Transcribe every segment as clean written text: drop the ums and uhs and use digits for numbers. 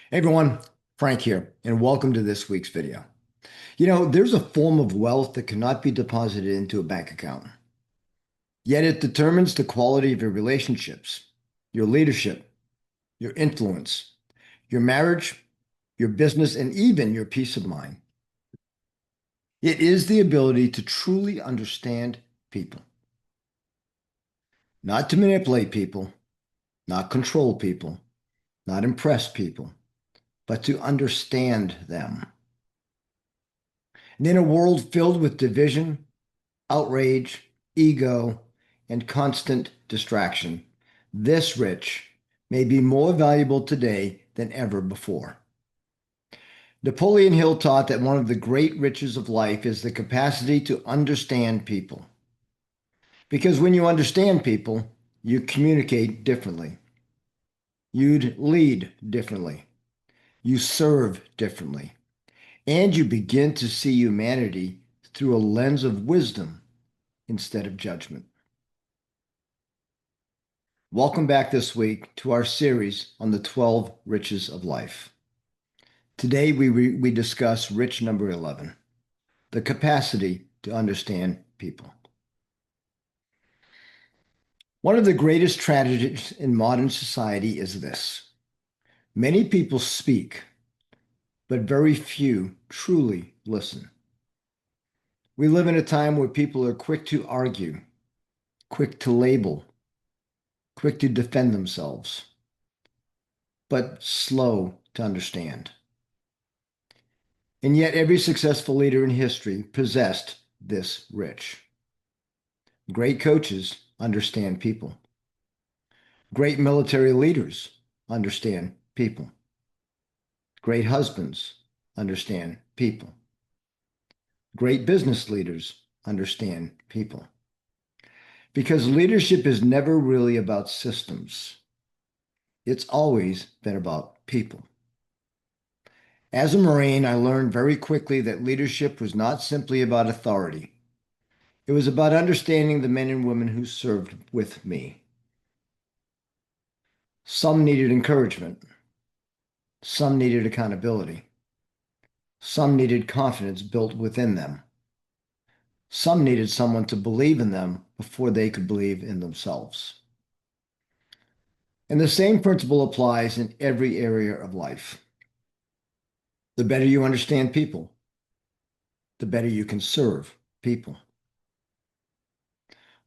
Hey everyone, Frank here, and welcome to this week's video. There's a form of wealth that cannot be deposited into a bank account, yet it determines the quality of your relationships, your leadership, your influence, your marriage, your business, and even your peace of mind. It is the ability to truly understand people, not to manipulate people, not control people, not impress people, but to understand them. And in a world filled with division, outrage, ego, and constant distraction, this rich may be more valuable today than ever before. Napoleon Hill taught that one of the great riches of life is the capacity to understand people. Because when you understand people, you communicate differently. You'd lead differently. You serve differently. And you begin to see humanity through a lens of wisdom instead of judgment. Welcome back this week to our series on the 12 riches of life. Today we discuss rich number 11, the capacity to understand people. One of the greatest tragedies in modern society is this. Many people speak, but very few truly listen. We live in a time where people are quick to argue, quick to label, quick to defend themselves, but slow to understand. And yet every successful leader in history possessed this rich. Great coaches understand people. Great military leaders understand people. Great husbands understand people. Great business leaders understand people. Because leadership is never really about systems. It's always been about people. As a Marine, I learned very quickly that leadership was not simply about authority. It was about understanding the men and women who served with me. Some needed encouragement. Some needed accountability. Some needed confidence built within them. Some needed someone to believe in them before they could believe in themselves. And the same principle applies in every area of life. The better you understand people, the better you can serve people.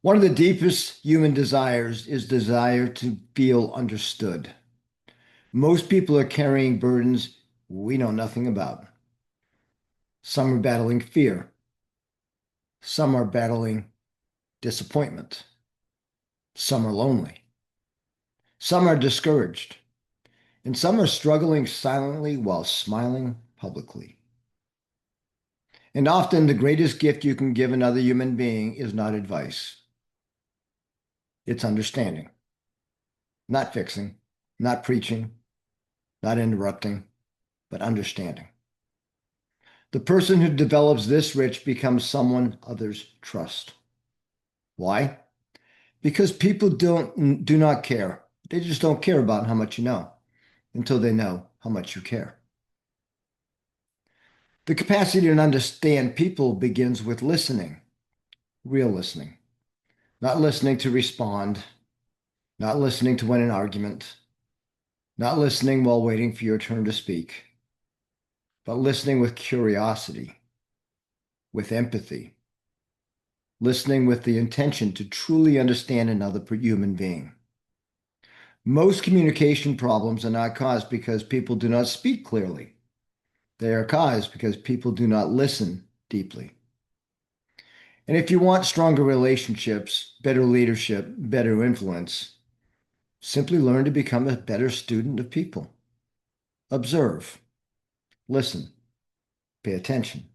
One of the deepest human desires is desire to feel understood. Most people are carrying burdens we know nothing about. Some are battling fear. Some are battling disappointment. Some are lonely. Some are discouraged. And some are struggling silently while smiling publicly. And often the greatest gift you can give another human being is not advice. It's understanding. Not fixing, not preaching, not interrupting, but understanding. The person who develops this rich becomes someone others trust. Why? Because people do not care. They just don't care about how much you know until they know how much you care. The capacity to understand people begins with listening, real listening, not listening to respond, not listening to win an argument, not listening while waiting for your turn to speak, but listening with curiosity, with empathy, listening with the intention to truly understand another human being. Most communication problems are not caused because people do not speak clearly. They are caused because people do not listen deeply. And if you want stronger relationships, better leadership, better influence, simply learn to become a better student of people. Observe, listen, pay attention.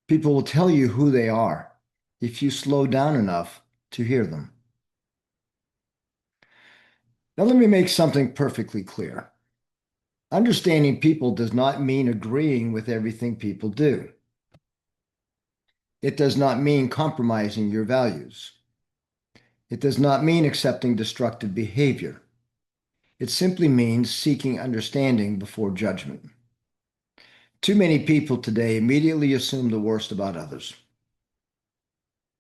People will tell you who they are if you slow down enough to hear them. Now, let me make something perfectly clear. Understanding people does not mean agreeing with everything people do. It does not mean compromising your values. It does not mean accepting destructive behavior. It simply means seeking understanding before judgment. Too many people today immediately assume the worst about others.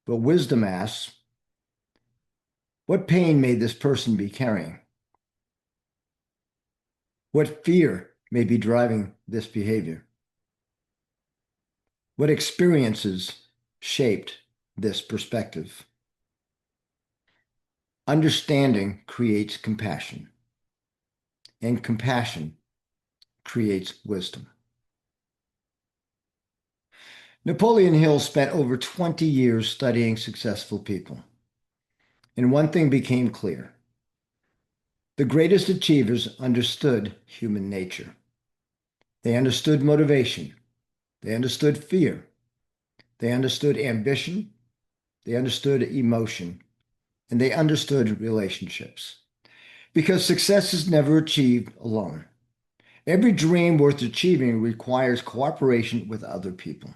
But wisdom asks, what pain may this person be carrying? What fear may be driving this behavior? What experiences shaped this perspective? Understanding creates compassion, and compassion creates wisdom. Napoleon Hill spent over 20 years studying successful people, and one thing became clear. The greatest achievers understood human nature. They understood motivation. They understood fear. They understood ambition. They understood emotion. And they understood relationships. Because success is never achieved alone. Every dream worth achieving requires cooperation with other people.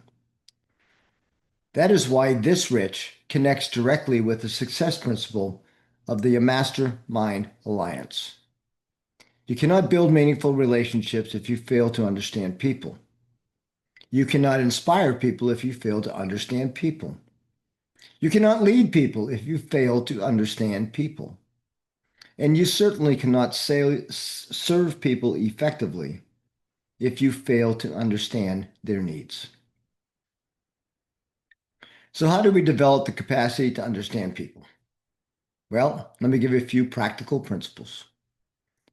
That is why this rich connects directly with the success principle of the Mastermind Alliance. You cannot build meaningful relationships if you fail to understand people. You cannot inspire people if you fail to understand people. You cannot lead people if you fail to understand people. And you certainly cannot serve people effectively if you fail to understand their needs. So how do we develop the capacity to understand people? Well, let me give you a few practical principles.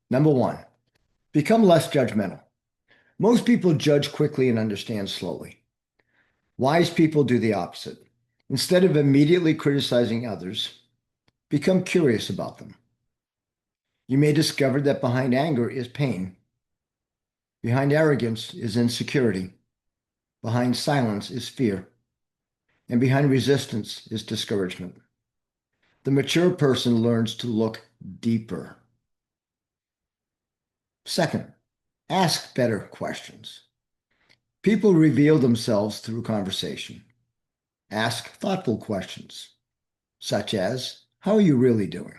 Number one, become less judgmental. Most people judge quickly and understand slowly. Wise people do the opposite. Instead of immediately criticizing others, become curious about them. You may discover that behind anger is pain. Behind arrogance is insecurity. Behind silence is fear. And behind resistance is discouragement. The mature person learns to look deeper. Second, ask better questions. People reveal themselves through conversation. Ask thoughtful questions, such as, how are you really doing?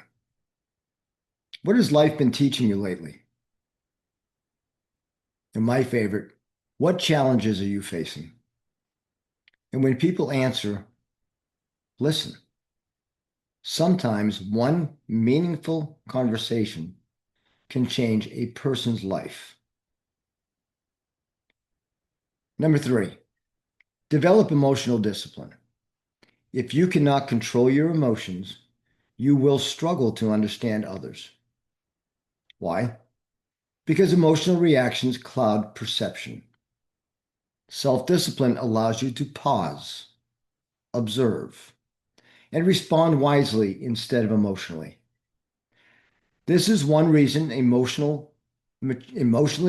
What has life been teaching you lately? And my favorite, what challenges are you facing? And when people answer, listen. Sometimes one meaningful conversation can change a person's life. Number three, develop emotional discipline. If you cannot control your emotions, you will struggle to understand others. Why? Because emotional reactions cloud perception. Self-discipline allows you to pause, observe, and respond wisely instead of emotionally. This is one reason emotionally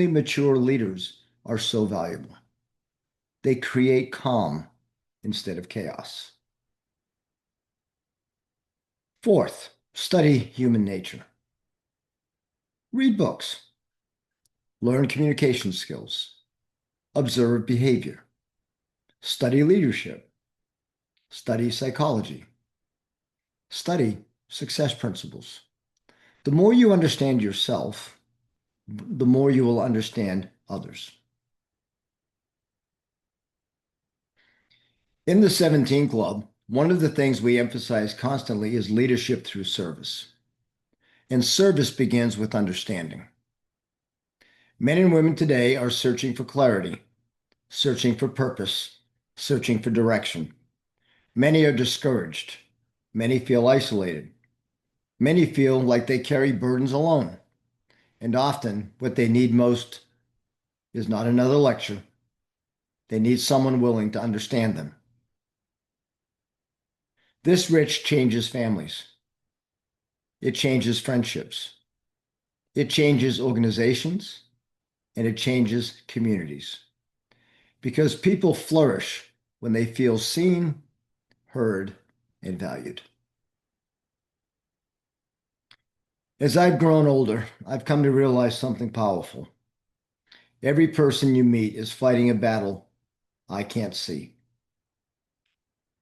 mature leaders are so valuable. They create calm instead of chaos. Fourth, study human nature. Read books, learn communication skills, observe behavior, study leadership, study psychology, study success principles. The more you understand yourself, the more you will understand others. In the 17 Club, one of the things we emphasize constantly is leadership through service. And service begins with understanding. Men and women today are searching for clarity, searching for purpose, searching for direction. Many are discouraged. Many feel isolated. Many feel like they carry burdens alone. And often, what they need most is not another lecture. They need someone willing to understand them. This rich changes families. It changes friendships. It changes organizations. And it changes communities. Because people flourish when they feel seen, heard, and valued. As I've grown older, I've come to realize something powerful. Every person you meet is fighting a battle I can't see.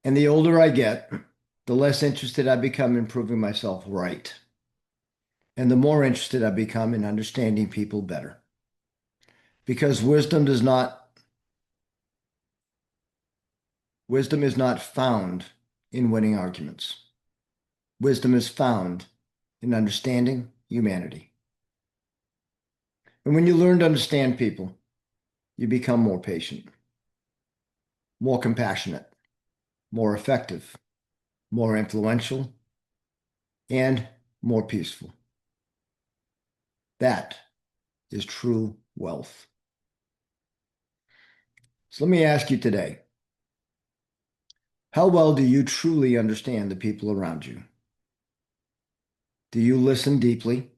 And the older I get, the less interested I become in proving myself right. and the more interested I become in understanding people better. Because wisdom is not found in winning arguments. Wisdom is found in understanding humanity. And when you learn to understand people, you become more patient, more compassionate, more effective, more influential, and more peaceful. That is true wealth. So let me ask you today, how well do you truly understand the people around you? Do you listen deeply?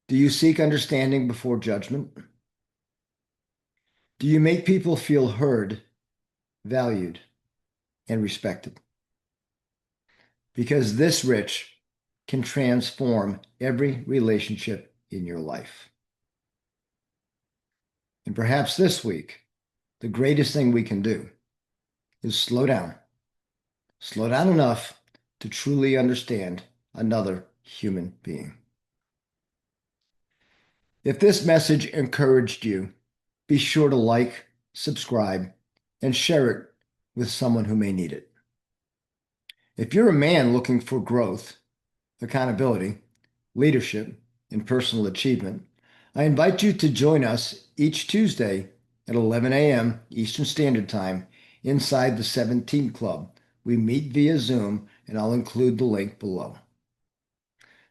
Do you seek understanding before judgment? Do you make people feel heard, valued, and respected? Because this rich can transform every relationship in your life. And perhaps this week, the greatest thing we can do is slow down. Slow down enough to truly understand another human being. If this message encouraged you, be sure to like, subscribe, and share it with someone who may need it. If you're a man looking for growth, accountability, leadership, and personal achievement, I invite you to join us each Tuesday at 11 a.m. Eastern Standard Time inside the 17 Club. We meet via Zoom, and I'll include the link below.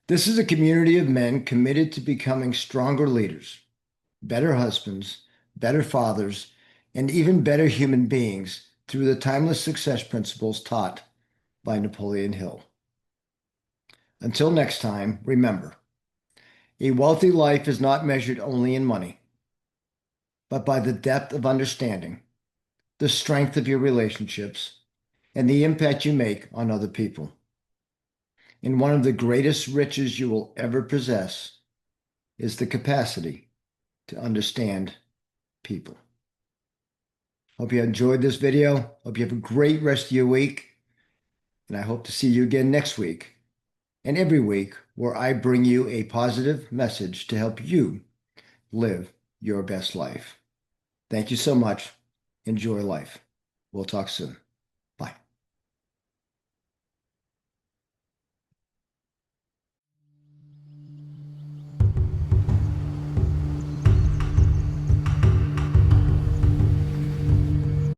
This is a community of men committed to becoming stronger leaders, better husbands, better fathers, and even better human beings through the timeless success principles taught by Napoleon Hill. Until next time, remember, a wealthy life is not measured only in money, but by the depth of understanding, the strength of your relationships, and the impact you make on other people. And one of the greatest riches you will ever possess is the capacity to understand people. Hope you enjoyed this video. Hope you have a great rest of your week. And I hope to see you again next week and every week where I bring you a positive message to help you live your best life. Thank you so much. Enjoy life. We'll talk soon.